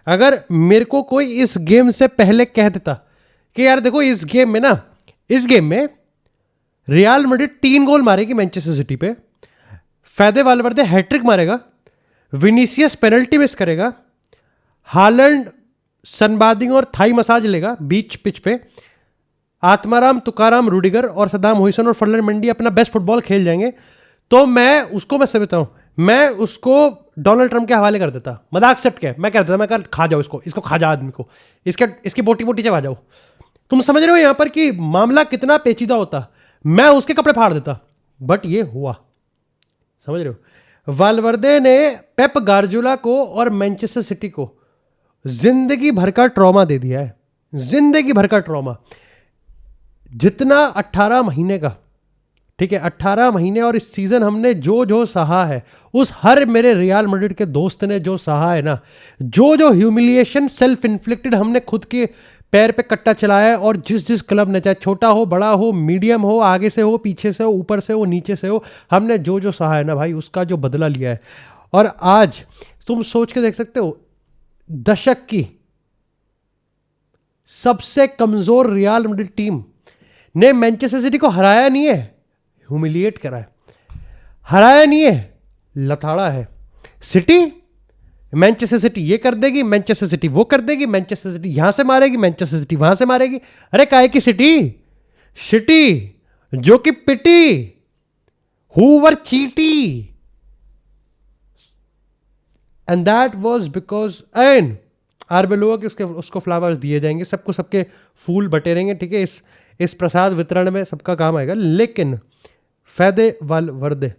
अगर मेरे को कोई इस गेम से पहले कह देता कि यार देखो इस गेम में रियल मैड्रिड 3 गोल मारेगी मैनचेस्टर सिटी पे, फेदे वालवर्दे हैट्रिक मारेगा, विनीसियस पेनल्टी मिस करेगा, हालैंड सनबादिंग और थाई मसाज लेगा बीच पिच पे, आत्माराम, तुकाराम, रूडिगर और सदाम हुसैन और फर्लैंड मेंडी अपना बेस्ट फुटबॉल खेल जाएंगे, तो मैं समझता हूं मैं उसको डोनाल्ड ट्रंप के हवाले कर देता। मजाक सेट के मैं कह देता, मैं खा जाओ इसको खा जा आदमी को, इसकी बोटी बोटी चबा जाओ। तुम समझ रहे हो यहां पर कि मामला कितना पेचीदा होता, मैं उसके कपड़े फाड़ देता, बट ये हुआ। समझ रहे हो, वालवर्दे ने पेप गार्जियोला को और मैनचेस्टर सिटी को जिंदगी भर का ट्रॉमा दे दिया है, जिंदगी भर का ट्रॉमा। जितना 18 महीने का, ठीक है, 18 महीने और इस सीजन हमने जो सहा है, उस हर मेरे रियल मैड्रिड के दोस्त ने जो सहा है ना, जो ह्यूमिलिएशन सेल्फ इन्फ्लिक्टेड हमने खुद के पैर पे कट्टा चलाया है, और जिस क्लब ने, चाहे छोटा हो, बड़ा हो, मीडियम हो, आगे से हो, पीछे से हो, ऊपर से हो, नीचे से हो, हमने जो सहा है ना भाई, उसका जो बदला लिया है। और आज तुम सोच के देख सकते हो, दशक की सबसे कमजोर रियल मैड्रिड टीम ने मैनचेस्टर सिटी को हराया नहीं है, ह्यूमिलिएट करा है। हराया नहीं है, लथाड़ा है। सिटी, मैनचेस्टर सिटी ये कर देगी, मैनचेस्टर सिटी वो कर देगी, मैनचेस्टर सिटी यहां से मारेगी, मैनचेस्टर सिटी वहां से मारेगी। अरे काहे की सिटी जो कि पिटी, हूवर चीटी, and that was because and आर्बेलोआ के उसको फ्लावर्स दिए जाएंगे, सबको सबके फूल बटेरेंगे, ठीक है, इस प्रसाद वितरण में सबका काम आएगा। लेकिन फेदे वालवर्दे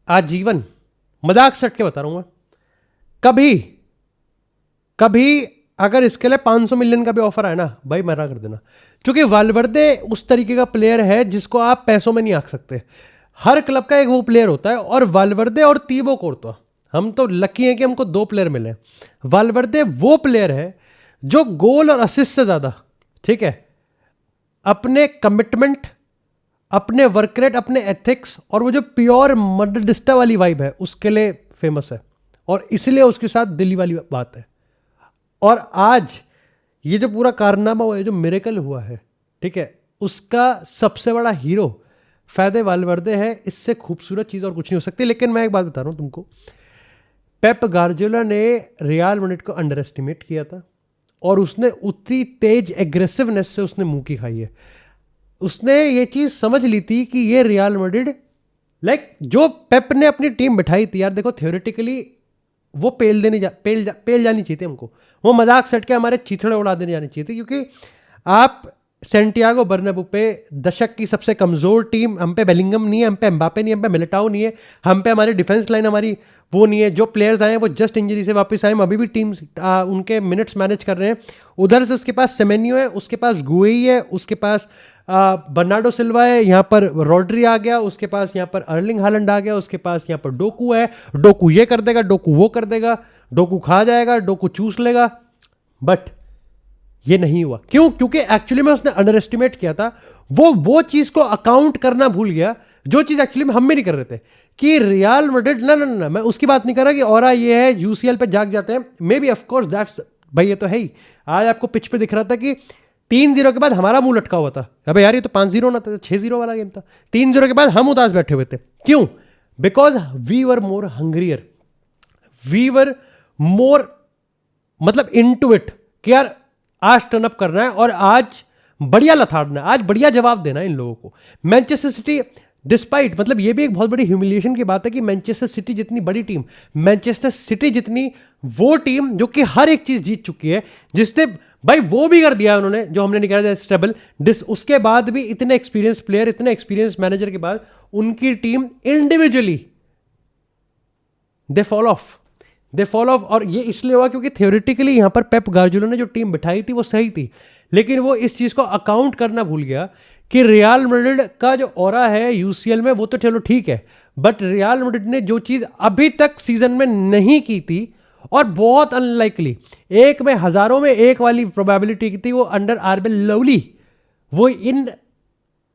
आजीवन, मजाक सट के बता रहा हूं मैं, कभी अगर इसके लिए 500 मिलियन का भी ऑफर आए ना भाई, मना कर देना, क्योंकि वालवर्दे उस तरीके का प्लेयर है जिसको आप पैसों में नहीं आंक सकते। हर क्लब का एक वो प्लेयर होता है, और वालवर्दे और तीबो कोर्तोआ, हम तो लकी हैं कि हमको 2 प्लेयर मिले। वालवर्दे वो प्लेयर है जो गोल और असिस्ट से ज्यादा, ठीक है, अपने कमिटमेंट, अपने वर्क रेट, अपने एथिक्स, और वो जो प्योर मड्रिडिस्टा वाली वाइब है, उसके लिए फेमस है, और इसलिए उसके साथ दिल्ली वाली बात है। और आज ये जो पूरा कारनामा हुआ है, जो मिरेकल हुआ है, ठीक है, उसका सबसे बड़ा हीरो फेदे वालवर्दे है। इससे खूबसूरत चीज और कुछ नहीं हो सकती। लेकिन मैं एक बात बता रहा हूं तुमको, पेप गार्जियोला ने रियल मैड्रिड को अंडर एस्टिमेट किया था, और उसने उतनी तेज एग्रेसिवनेस से उसने मुंह की खाई है। उसने ये चीज समझ ली थी कि ये रियल मैड्रिड, लाइक जो पेप ने अपनी टीम बिठाई थी यार, देखो थ्योरेटिकली वो पेल जानी चाहिए थी हमको, वो मजाक सट के हमारे चीथड़े उड़ा देने जानी चाहिए थी, क्योंकि आप सेंटियागो बर्नाब्यू पे दशक की सबसे कमजोर टीम, हम पे बेलिंगम नहीं है, हम पे एम्बापे नहीं है, हम पे मिलिटाओ नहीं है, हम पे हमारी डिफेंस लाइन हमारी वो नहीं है, जो प्लेयर्स आए हैं वो जस्ट इंजरी से वापस आए, हम अभी भी टीम उनके मिनट्स मैनेज कर रहे हैं। उधर से उसके पास सेमेन्यो है, उसके पास गुई है, उसके पास बर्नार्डो सिल्वा है, यहाँ पर रॉड्री आ गया, उसके पास यहाँ पर अर्लिंग हालैंड आ गया, उसके पास यहाँ पर डोकू है, डोकू ये कर देगा, डोकू वो कर देगा, डोकू खा जाएगा, डोकू चूस लेगा। बट ये नहीं हुआ, क्यों? क्योंकि एक्चुअली में उसने अंडर एस्टिमेट किया था, वो चीज को अकाउंट करना भूल गया, जो चीज एक्चुअली में हम भी नहीं कर रहे थे, कि रियल मैड्रिड ना, मैं उसकी बात नहीं कर रहा कि और ये है यूसीएल पे जाग जाते हैं, may be of course that's, भाई ये तो है ही। आज आपको पिच पे दिख रहा था कि 3-0 के बाद हमारा मुंह लटका हुआ था, अबे यार ये तो 5-0 ना था, 6-0 वाला गेम था। 3-0 के बाद हम उदास बैठे हुए थे, क्यों? Because we were more hungrier, we were more मतलब इनटू इट, कि यार आज टर्न अप करना है और आज बढ़िया लथाड़ना है, आज बढ़िया जवाब देना है इन लोगों को। मैनचेस्टर सिटी डिस्पाइट, मतलब ये भी एक बहुत बड़ी ह्यूमिलिएशन की बात है कि मैनचेस्टर सिटी जितनी बड़ी टीम, मैनचेस्टर सिटी जितनी वो टीम जो कि हर एक चीज जीत चुकी है, जिसने भाई वो भी कर दिया उन्होंने जो हमने नहीं करा स्टेबल, उसके बाद भी इतने एक्सपीरियंस प्लेयर, इतने एक्सपीरियंस मैनेजर के बाद उनकी team individually they fall of. और ये इसलिए हुआ क्योंकि थ्योरेटिकली यहां पर पेप गार्जियोला ने जो टीम बिठाई थी वो सही थी, लेकिन वो इस चीज को अकाउंट करना भूल गया कि रियल मैड्रिड का जो ऑरा है यूसीएल में वो तो चलो ठीक है, बट रियल मैड्रिड ने जो चीज अभी तक सीजन में नहीं की थी, और बहुत अनलाइकली, एक में हजारों में एक वाली प्रोबेबिलिटी की थी, वो अंडर आर्बेल लवली, वो इन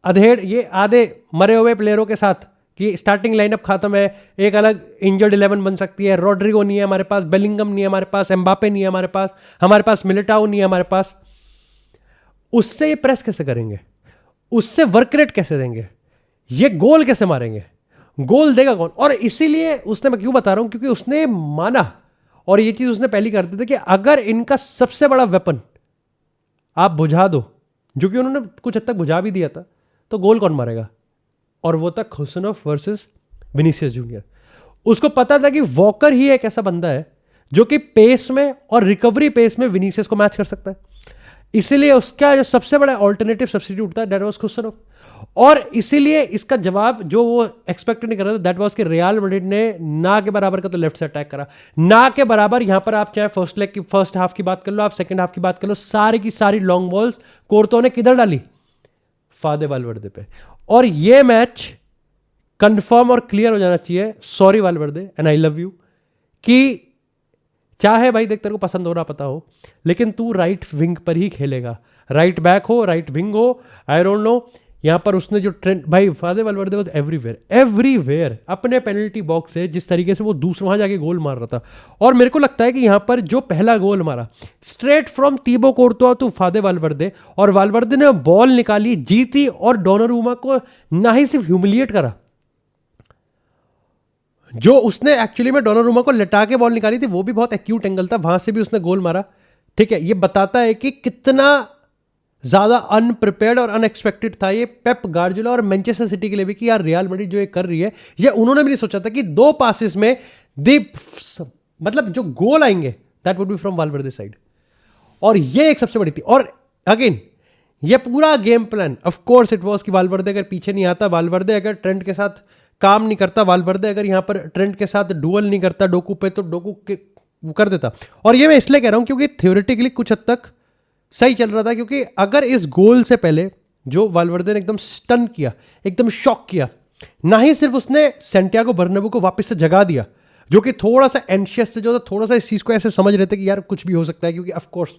अधेड़ ये आधे मरे हुए प्लेयरों के साथ कि स्टार्टिंग लाइनअप खत्म है, एक अलग इंजर्ड 11 बन सकती है, रॉड्रिगो नहीं है हमारे पास, बेलिंगम नहीं है हमारे पास, एम्बापे नहीं है हमारे पास मिलिटाओ नहीं है हमारे पास, उससे ये प्रेस कैसे करेंगे, उससे वर्क रेट कैसे देंगे, ये गोल कैसे मारेंगे, गोल देगा कौन? और इसीलिए उसने, मैं क्यों बता रहा हूं, क्योंकि उसने माना, और ये चीज उसने पहली कर दी थी कि अगर इनका सबसे बड़ा वेपन आप बुझा दो, जो कि उन्होंने कुछ हद तक बुझा भी दिया था, तो गोल कौन मारेगा? और वो था खुसनोफ वर्सेस विनीसियस जूनियर। उसको पता था कि वॉकर ही एक ऐसा बंदा है जो कि पेस में और रिकवरी पेस में विनीसियस को मैच कर सकता है, इसीलिए उसका जो सबसे बड़ा ऑल्टरनेटिव सब्स्टिट्यूट था दैट वाज खुसनोफ। और इसीलिए इसका जवाब जो वो एक्सपेक्ट नहीं कर रहा था दैट वाज कि रियल मैड्रिड ने ना के बराबर का तो लेफ्ट से अटैक करा, ना के बराबर। यहां पर आप चाहे फर्स्ट लेग की फर्स्ट हाफ की बात कर लो, आप सेकंड हाफ की बात कर लो, सारी की सारी लॉन्ग बॉल्स कोर्तो ने किधर डाली? फादे वालवर्दे पे। और ये मैच कंफर्म और क्लियर हो जाना चाहिए, sorry वालवर्दे and I love you, कि चाहे भाई देख तेरे को पसंद हो रहा पता हो, लेकिन तू राइट विंग पर ही खेलेगा, राइट बैक हो, राइट विंग हो, आई डोंट नो। यहां पर उसने जो ट्रेंड, भाई फादे वालवर्दे वाज एवरीवेयर अपने पेनल्टी बॉक्स से, जिस तरीके से वो दूसरा वहां जाके गोल मार रहा था। और मेरे को लगता है कि यहां पर जो पहला गोल मारा स्ट्रेट फ्रॉम तीबो कोर्तुआ टू फादे वालवर्दे, और वालवर्दे ने बॉल निकाली, जीती, और डोनारूमा को ना ही सिर्फ ह्यूमिलिएट करा, जो उसने एक्चुअली में डोनारूमा को लटा के बॉल निकाली थी, वो भी बहुत एक्यूट एंगल था, वहां से भी उसने गोल मारा। ठीक है, ये बताता है कि कितना ज्यादा अनप्रिपेयर्ड और अनएक्सपेक्टेड था ये पेप गार्डियोला और मैनचेस्टर सिटी के लिए भी, कि यार रियल मैड्रिड जो ये कर रही है, ये उन्होंने भी नहीं सोचा था कि 2 पासेस में मतलब जो गोल आएंगे that would be from वालवर्दे side. और ये एक सबसे बड़ी थी। और अगेन ये पूरा game plan of course it was कि वालवर्दे अगर पीछे नहीं आता, वालवर्दे अगर ट्रेंट के साथ काम नहीं करता, वालवर्दे अगर यहां पर ट्रेंट के साथ डुअल नहीं करता डोकू पे, तो डोकू कर देता। और ये मैं इसलिए कह रहा हूं क्योंकि थ्योरेटिकली कुछ हद तक सही चल रहा था, क्योंकि अगर इस गोल से पहले जो वालवर्दे ने एकदम स्टन किया, एकदम शॉक किया, ना ही सिर्फ उसने सैंटियागो बर्नाब्यू को वापस से जगा दिया, जो कि थोड़ा सा एंशियस थे, जो थोड़ा सा इस चीज को ऐसे समझ रहे थे कि यार कुछ भी हो सकता है, क्योंकि ऑफ कोर्स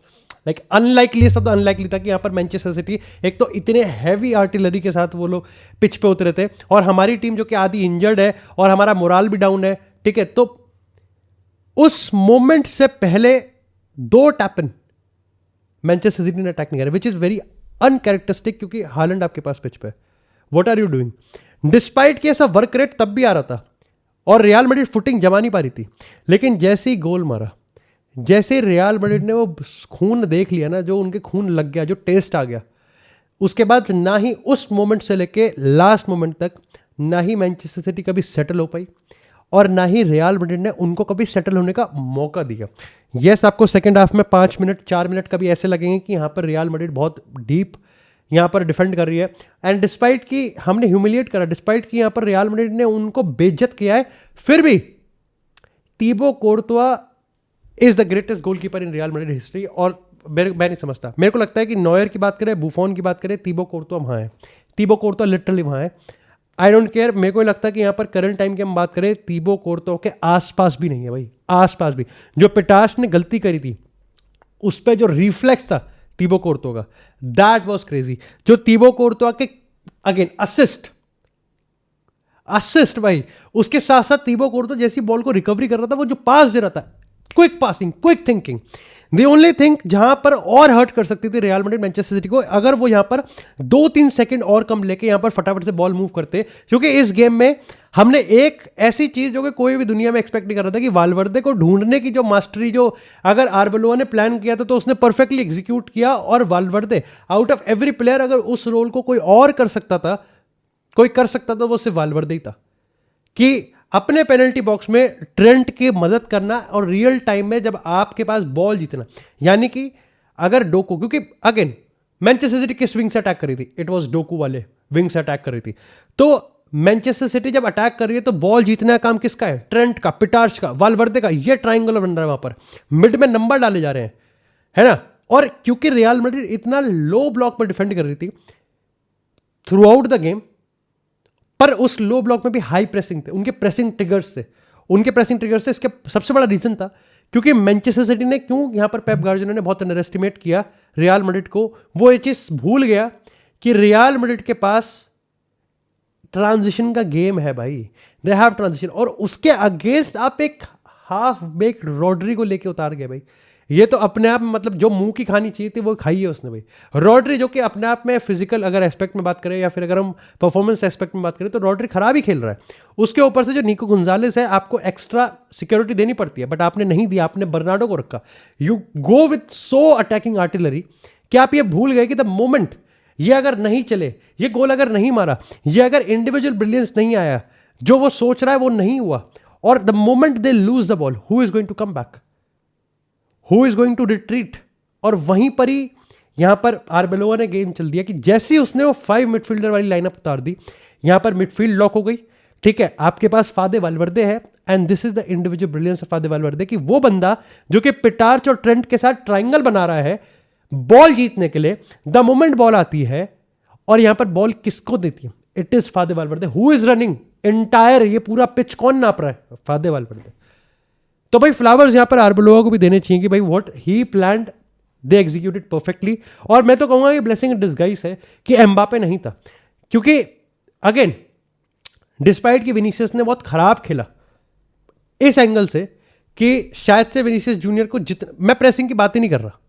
लाइक अनलाइकली, सब अनलाइकली था कि यहाँ पर मैनचेस्टर सिटी एक तो इतने हैवी आर्टिलरी के साथ वो लोग पिच पे उतरे थे, और हमारी टीम जो कि आधी इंजर्ड है और हमारा मोराल भी डाउन है। ठीक है, तो उस मोमेंट से पहले 2 टैपन मैनचेस्टर सिटी ने अटैक नहीं करा, विच इज वेरी अनकैरेक्टरिस्टिक, क्योंकि हालैंड आपके पास पिच पे, what are you doing? Despite कि ऐसा वर्क रेट तब भी आ रहा था और रियल मैड्रिड फुटिंग जमा नहीं पा रही थी, लेकिन जैसे ही गोल मारा, जैसे रियल मैड्रिड ने वो खून देख लिया ना, जो उनके खून लग गया, जो टेस्ट आ गया, उसके बाद ना ही उस मोमेंट से लेके लास्ट मोमेंट तक ना ही मैनचेस्टर सिटी कभी सेटल हो पाई, और ना ही रियल मैड्रिड ने उनको कभी सेटल होने का मौका दिया। यस, आपको सेकंड हाफ में 5 मिनट 4 मिनट कभी ऐसे लगेंगे कि यहाँ पर रियल मैड्रिड बहुत डीप यहाँ पर डिफेंड कर रही है, एंड डिस्पाइट कि हमने ह्यूमिलिएट करा, डिस्पाइट कि यहाँ पर रियल मैड्रिड ने उनको बेइज्जत किया है, फिर भी Thibaut Courtois is the greatest goalkeeper in Real Madrid history. और मैं नहीं समझता, मेरे को लगता है कि नॉयर की बात करें, बुफोन की बात करें, तीबो कोर्तुआ वहाँ है, तीबो कोर्तुआ लिटरली वहाँ है। आई डोंट केयर, मेरे को लगता है कि यहाँ पर करंट टाइम की हम बात करें, तीबो कोर्तुआ के आसपास भी नहीं है भाई, आसपास भी। जो पिटाश ने गलती करी थी, उस पर जो रिफ्लेक्स था तीबो कोर्तुआ का, दैट वाज क्रेजी। जो तीबो कोर्तुआ के अगेन असिस्ट भाई, उसके साथ साथ तीबो कोर्तुआ जैसी बॉल को रिकवरी कर रहा था, वो जो पास दे रहा था, quick passing, quick thinking, the only thing जहां पर और हर्ट कर सकती थी रियल मैड्रिड मैनचेस्टर सिटी को, अगर वो यहां पर 2-3 सेकंड और कम लेके यहां पर फटाफट से बॉल मूव करते, क्योंकि इस गेम में हमने एक ऐसी चीज जो कि कोई भी दुनिया में एक्सपेक्ट नहीं कर रहा था, कि वालवर्दे को ढूंढने की जो मास्टरी, जो अगर आर्बेलोआ ने प्लान किया था तो उसने परफेक्टली एग्जीक्यूट किया, और वालवर्दे आउट ऑफ एवरी प्लेयर अगर उस रोल को कोई और कर सकता था, कोई कर सकता था, वो सिर्फ वालवर्दे ही था, कि अपने पेनल्टी बॉक्स में ट्रेंट की मदद करना और रियल टाइम में जब आपके पास बॉल जीतना। यानी कि अगर डोकू, क्योंकि अगेन मैनचेस्टर सिटी किस विंग से अटैक कर रही थी, इट वाज डोकू वाले विंग से अटैक कर रही थी, तो मैनचेस्टर सिटी जब अटैक कर रही है तो बॉल जीतने का काम किसका है? ट्रेंट का, पिटार्च का, वालवर्दे का। ये ट्राइंगल बन रहा है, वहां पर मिड में नंबर डाले जा रहे हैं, है ना। और क्योंकि रियल मैड्रिड इतना लो ब्लॉक पर डिफेंड कर रही थी थ्रू आउट द गेम, पर उस लो ब्लॉक में भी हाई प्रेसिंग थे, उनके प्रेसिंग ट्रिगर्स से इसके सबसे बड़ा रीजन था, क्योंकि मैनचेस्टर सिटी ने, क्यों यहां पर पेप गार्डियोला ने बहुत अंडर एस्टिमेट किया रियल मैड्रिड को, वो ये चीज भूल गया कि रियल मैड्रिड के पास ट्रांजिशन का गेम है भाई, दे हैव ट्रांजिशन, और उसके अगेंस्ट आप एक हाफ बेक्ड रॉड्री को लेके उतार गए भाई। ये तो अपने आप में मतलब जो मुंह की खानी चाहिए थी वो खाई है उसने भाई। रॉड्री जो कि अपने आप में फिजिकल अगर एस्पेक्ट में बात करें या फिर अगर हम परफॉर्मेंस एस्पेक्ट में बात करें तो रॉड्री खराब ही खेल रहा है। उसके ऊपर से जो निको गुंजालेस है, आपको एक्स्ट्रा सिक्योरिटी देनी पड़ती है, बट आपने नहीं दिया, आपने बर्नार्डो को रखा। You go with so attacking artillery कि आप ये भूल गए कि द मोमेंट ये अगर नहीं चले, ये गोल अगर नहीं मारा, ये अगर इंडिविजुअल ब्रिलियंस नहीं आया, जो वो सोच रहा है वो नहीं हुआ, और the moment they lose the ball, who is going to come back, who is going to retreat. और वहीं पर ही यहां पर आर्बेलोवा ने गेम चल दिया कि जैसे ही उसने वो 5 मिडफील्डर वाली लाइनअप उतार दी, यहां पर मिडफील्ड लॉक हो गई। ठीक है, आपके पास फादे वालवर्दे है, and this is the individual brilliance of फादे वालवर्दे कि वो बंदा जो कि पिटार्च और ट्रेंट के साथ ट्राइंगल बना रहा है बॉल जीतने के लिए, द मोमेंट बॉल आती है, और यहां पर बॉल किसको देती है? इट इज फादे वालवर्दे हु इज रनिंग एंटायर, ये पूरा पिच कौन नाप रहा है? फादे वालवर्दे। तो भाई फ्लावर्स यहां पर आर्बेलोवा को भी देने चाहिए कि भाई what he planned they executed perfectly. और मैं तो कहूंगा ये ब्लेसिंग इन डिस्गाइज है कि एम्बापे नहीं था, क्योंकि अगेन डिस्पाइट कि विनीसियस ने बहुत खराब खेला इस एंगल से कि शायद से विनीसियस जूनियर को मैं प्रेसिंग की बात ही नहीं कर रहा,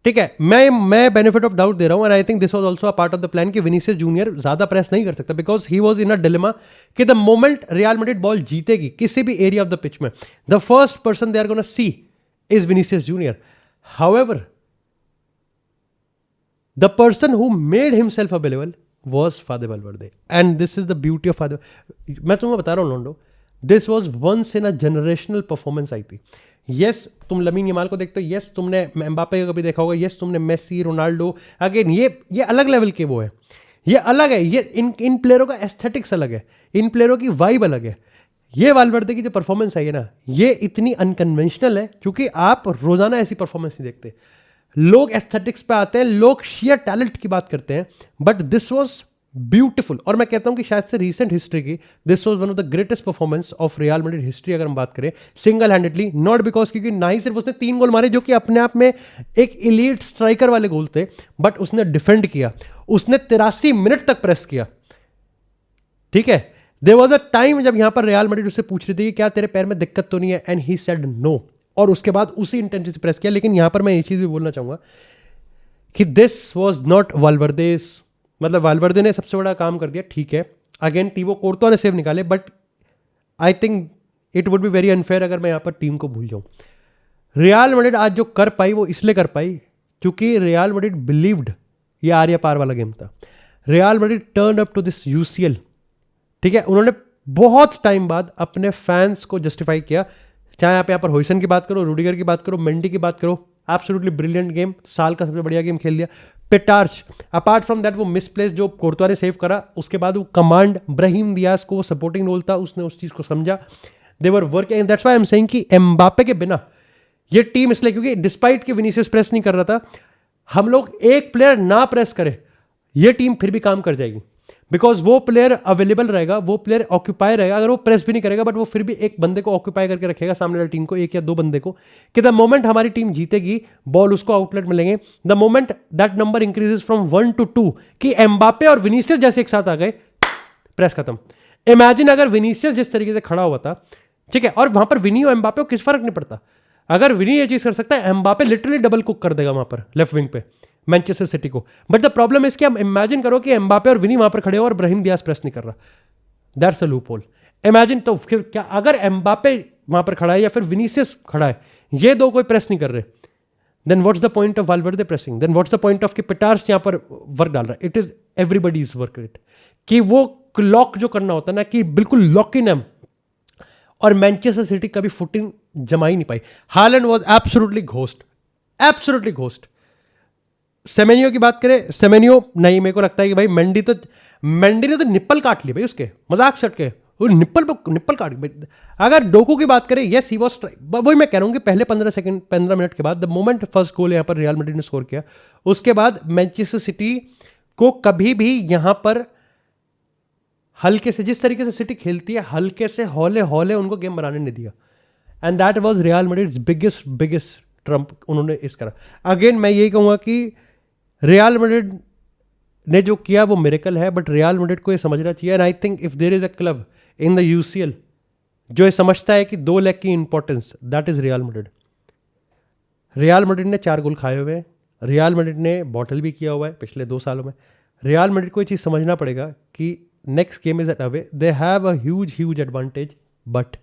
ठीक है, मैं बेनिफिट ऑफ डाउट दे रहा हूं, और I think this was also a part of the plan कि विनीसियस जूनियर ज्यादा प्रेस नहीं कर सकता, because he was in a dilemma कि the moment Real Madrid ball जीतेगी किसी भी एरिया ऑफ द पिच में, the first person they are gonna see is Vinicius Junior. However the person who made himself available was Fede Valverde, and this is the beauty of Fede. मैं तुम्हें बता रहा हूं लोंडो, this was once in a generational performance आई थी। Yes तुम lamin Yamal को देखते हो, यस तुमने एम्बापे को कभी देखा होगा, यस तुमने मेसी, रोनाल्डो, अगेन ये अलग लेवल के वो है, ये अलग है, ये इन प्लेयरों का एस्थेटिक्स अलग है, इन प्लेयरों की वाइब अलग है। ये वालवर्दे की जो परफॉर्मेंस आई है ना, ये इतनी अनकन्वेंशनल है क्योंकि आप रोजाना ऐसी परफॉर्मेंस नहीं देखते। लोग एस्थेटिक्स पे आते हैं, लोग शेयर टैलेंट की बात करते हैं, बट दिस वाज ब्यूटीफुल। और मैं कहता हूं कि शायद से रीसेंट हिस्ट्री की this was one of the greatest performance of real Madrid history अगर हम बात करें, सिंगल हैंडेडली, नॉट बिकॉज क्योंकि ना ही सिर्फ उसने 3 गोल मारे जो कि अपने आप में एक इलीट स्ट्राइकर वाले गोल थे, बट उसने डिफेंड किया, उसने 83 मिनट तक प्रेस किया। ठीक है, देयर वाज अ टाइम जब यहां पर रियल मैड्रिड उससे पूछ रही थी कि क्या तेरे पैर में दिक्कत तो नहीं है, एंड ही सेड नो, और उसके बाद उसी इंटेंसिटी से प्रेस किया। लेकिन यहां पर मैं ये चीज भी बोलना चाहूंगा कि दिस वाज नॉट वालवर्देस, मतलब वालवर्दे ने सबसे बड़ा काम कर दिया, ठीक है, अगेन टीबो कोर्तोआ ने सेव निकाले, but I think it would be very unfair अगर मैं यहां पर टीम को भूल जाऊं। रियल मैड्रिड आज जो कर पाई वो इसलिए कर पाई क्योंकि रियल मैड्रिड बिलीव्ड ये आर्या पार वाला गेम था। Real Madrid turn up to this UCL, ठीक है, उन्होंने बहुत टाइम बाद अपने फैंस को जस्टिफाई किया, चाहे आप यहाँ पर होइसन की बात करो, रूडिगर की बात करो, मेंडी की बात करो, एब्सोल्युटली ब्रिलियंट गेम, साल का सबसे बढ़िया गेम खेल दिया। पेटार्च, अपार्ट फ्रॉम दैट वो मिसप्लेस जो कोर्तोआ ने सेव करा, उसके बाद वो कमांड, ब्राहीम दियास को वो सपोर्टिंग रोल था, उसने उस चीज को समझा, they were working, that's why I am saying कि एम्बापे के बिना ये टीम, इसलिए क्योंकि डिस्पाइट कि विनीसियस प्रेस नहीं कर रहा था, हम लोग एक प्लेयर ना प्रेस करे ये टीम फिर भी काम कर जाएगी, बिकॉज वो प्लेयर अवेलेबल रहेगा, वो प्लेयर ऑक्यूपाई रहेगा, अगर वो प्रेस भी नहीं करेगा बट वो फिर भी एक बंदे को ऑक्यूपाई करके रखेगा सामने वाली टीम को, एक या 2 बंदे को, कि द मोमेंट हमारी टीम जीतेगी बॉल उसको आउटलेट मिलेंगे, the moment that number increases from 1 to 2 कि एम्बापे और विनीसियस जैसे एक साथ आ गए, प्रेस खत्म। इमेजिन अगर विनीसियस जिस तरीके से खड़ा हुआ था, ठीक है, और वहां पर विनी और एम्बापे को किस फर्क नहीं पड़ता, अगर विनी ये चीज कर सकता है, एम्बापे लिटरली डबल कुक कर देगा वहां पर लेफ्ट विंग पे मैनचेस्टर सिटी को। बट द प्रॉब्लम इज कि हम इमेजिन करो कि एम्बापे और विनी वहां पर खड़े हो और ब्राहीम दियास प्रेस नहीं कर रहा, that's a loop hole. Imagine, तो फिर क्या अगर एम्बापे वहां पर खड़ा है या फिर विनीसियस खड़ा है, ये दो कोई प्रेस नहीं कर रहे, then what's the point of Valverde pressing, then what's the point of कि पिटार्स यहां पर वर्क डाल रहा है, it is everybody's work rate, कि वो लॉक जो करना होता है ना, कि बिल्कुल लॉक इन है, और मैनचेस्टर सिटी कभी फुटिंग जमा ही नहीं पाई। Haaland was absolutely ghost, absolutely ghost. Semenyo की बात करें, सेमेनियो नहीं, मेरे को लगता है कि भाई मेंडी ने तो निप्पल काट ली भाई उसके, मजाक सट के वो निप्पल काट गई। अगर डोकू की बात करें, यस ही वाज, वही मैं कह रहा हूं कि पहले 15 मिनट के बाद, द मोमेंट फर्स्ट गोल यहां पर रियल मैड्रिड ने स्कोर किया, उसके बाद मैनचेस्टर सिटी को कभी भी यहां पर हल्के से, जिस तरीके से सिटी खेलती है, हल्के से हौले हौले उनको गेम बनाने नहीं दिया, and that was real Madrid's biggest Trump उन्होंने इस करा। अगेन मैं यही कहूंगा कि रियल मैड्रिड ने जो किया वो मिरेकल है, बट रियल मैड्रिड को ये समझना चाहिए। And I think if there is a club in the UCL जो ये समझता है कि 2 लेग की importance, that is Real Madrid. Real Madrid ने 4 गोल खाए हुए हैं, रियल मैड्रिड ने बॉटल भी किया हुआ है पिछले 2 सालों में। रियल मैड्रिड को ये चीज़ समझना पड़ेगा कि next game is at away, they have a huge advantage, but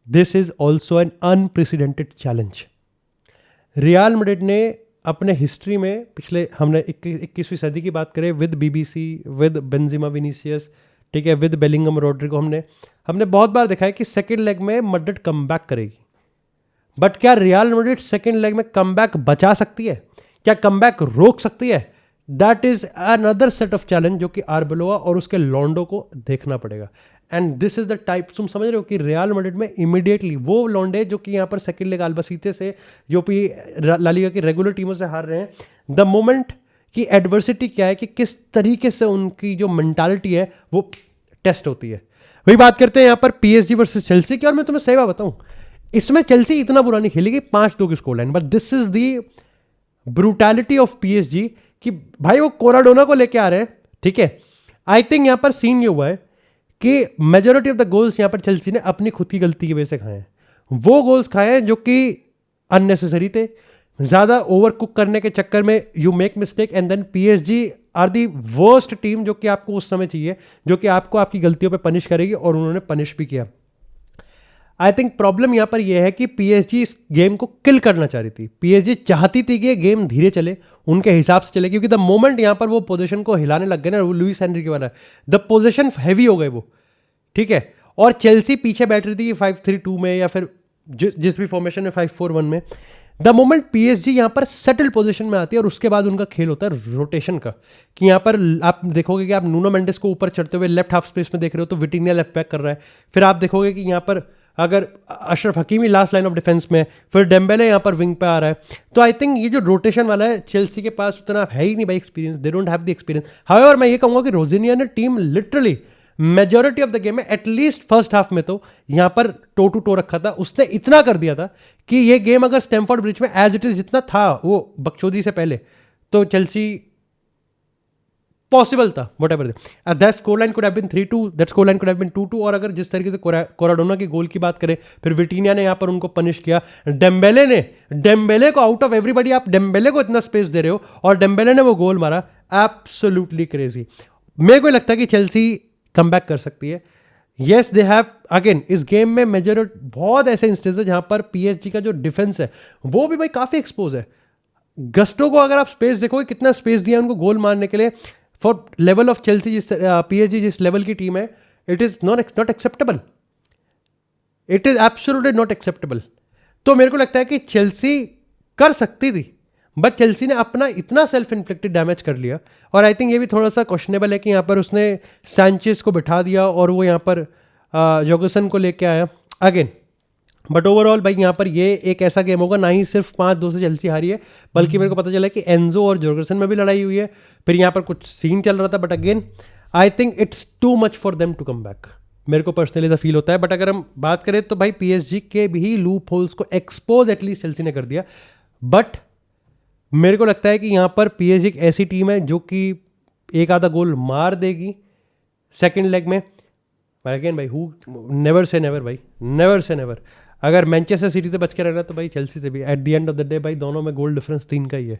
this is also an unprecedented challenge. Real Madrid ने अपने हिस्ट्री में पिछले, हमने 21वीं सदी की बात करें, with BBC, with Benzema Vinicius, ठीक है, विद बेलिंगम रोड्रिगो, हमने बहुत बार देखा है कि सेकेंड लेग में मैड्रिड कमबैक करेगी। बट क्या रियल मैड्रिड सेकेंड लेग में कमबैक बचा सकती है? क्या कमबैक रोक सकती है? That is another set of challenge जो कि आर्बेलोआ और उसके लॉन्डो को देखना पड़ेगा। And this is the type, तुम समझ रहे हो कि रियल मैड्रिड में इमीडिएटली वो लॉन्डे जो कि यहाँ पर सेकेंड लेग अल्बासीते से, जो कि ला लीगा की रेगुलर टीमों से हार रहे हैं, द मोमेंट की एडवर्सिटी क्या है, कि किस तरीके से उनकी जो मेंटालिटी है वो टेस्ट होती है। वही बात करते हैं यहाँ पर पीएसजी वर्सेस चेल्सी की। और मैं तुम्हें सही बात बताऊं, इसमें चेल्सी इतना बुरा नहीं खेलेगी 5-2 की score line, but this is the brutality of PSG कि भाई वो कोराडोना को लेके आ रहे हैं, ठीक है। आई थिंक यहां पर सीन ये हुआ है कि मेजोरिटी ऑफ द गोल्स यहां पर चेल्सी ने अपनी खुद की गलती की वजह से खाए हैं। वो गोल्स खाए हैं जो कि अननेसेसरी थे, ज्यादा ओवर कुक करने के चक्कर में you make mistake, and then PSG are the worst team जो कि आपको उस समय चाहिए, जो कि आपको आपकी गलतियों पे पनिश करेगी, और उन्होंने पनिश भी किया। आई थिंक प्रॉब्लम यहां पर यह है कि पीएसजी इस गेम को किल करना चाह रही थी। पीएसजी चाहती थी कि गेम धीरे चले, उनके हिसाब से चले, क्योंकि द मोमेंट यहां पर वो पोजीशन को हिलाने लग गए ना, वो लुइस हेनरी के वाला, द पोजीशन हैवी हो गए वो, ठीक है। और चेल्सी पीछे बैठ रही थी 5-3-2 में या फिर जिस भी फॉर्मेशन में 5-4-1 में। द मोमेंट पीएसजी यहां पर सेटल्ड पोजीशन में आती है, और उसके बाद उनका खेल होता है रोटेशन का, कि यहां पर आप देखोगे कि आप नूनो मेंडेस को ऊपर चढ़ते हुए लेफ्ट हाफ स्पेस में देख रहे हो, तो विटिनिया लेफ्ट बैक कर रहा है। फिर आप देखोगे कि यहां पर अगर Ashraf Hakimi last line of defence में, फिर डेम्बेले यहां पर विंग पे आ रहा है। तो आई थिंक ये जो रोटेशन वाला है, चेल्सी के पास उतना है ही नहीं भाई experience, they don't have the experience. However मैं ये कहूंगा कि रोजिनिया ने team literally majority of the game में, एटलीस्ट फर्स्ट हाफ में तो यहां पर टो टू टो रखा था। उसने इतना कर दिया था कि ये गेम अगर स्टैमफोर्ड ब्रिज में एज इट इज जितना था वो बकचोदी से पहले, तो चेल्सी पॉसिबल था, whatever that score line could have been 3-2, that score line could have been 2-2। और अगर जिस तरीके से कोराडोना की गोल की बात करें, फिर विटिनिया ने यहां पर उनको पनिश किया, डेम्बेले को आउट ऑफ एवरीबडी आप डेम्बेले को इतना स्पेस दे रहे हो, और डेम्बेले ने वो गोल मारा, एब्सोल्युटली क्रेजी। मेरे को लगता है कि चेल्सी कमबैक कर सकती है। येस दे हैव, अगेन इस गेम में मेजर बहुत ऐसे इंस्टेंस है जहां पर पीएसजी का जो डिफेंस है वो भी भाई काफी एक्सपोज है। गस्टो को अगर आप स्पेस देखोगे, कितना स्पेस दिया उनको गोल मारने के लिए, फॉर लेवल ऑफ चेल्सी, जिस पीएसजी जिस लेवल की टीम है, it is not acceptable, it is absolutely not acceptable. तो मेरे को लगता है कि चेल्सी कर सकती थी, बट चेल्सी ने अपना इतना सेल्फ इन्फ्लिक्टेड डैमेज कर लिया। और आई थिंक ये भी थोड़ा सा क्वेश्चनेबल है कि यहाँ पर उसने सैंचेस को बिठा दिया और वो यहाँ पर जोगसन को लेके आया अगेन। बट ओवरऑल भाई यहाँ पर ये एक ऐसा गेम होगा, ना ही सिर्फ 5-2 से चेल्सी हारी है, बल्कि मेरे को पता चला कि एंजो और जोगसन में भी लड़ाई हुई है। फिर यहाँ पर कुछ सीन चल रहा था, but again I think it's too much for them to come back, मेरे को पर्सनली ऐसा फील होता है। बट अगर हम बात करें तो भाई पीएसजी के भी लूप होल्स को एक्सपोज एटलीस्ट चेल्सी ने कर दिया। बट मेरे को लगता है कि यहाँ पर पीएसजी एक ऐसी टीम है जो कि एक आधा गोल मार देगी सेकेंड लेग में। अगेन भाई हु नेवर से नेवर, भाई नेवर से नेवर। अगर मैनचेस्टर सिटी से बच के रहना तो भाई चेल्सी से भी, at the end of the day भाई दोनों में गोल डिफरेंस 3 का ही है।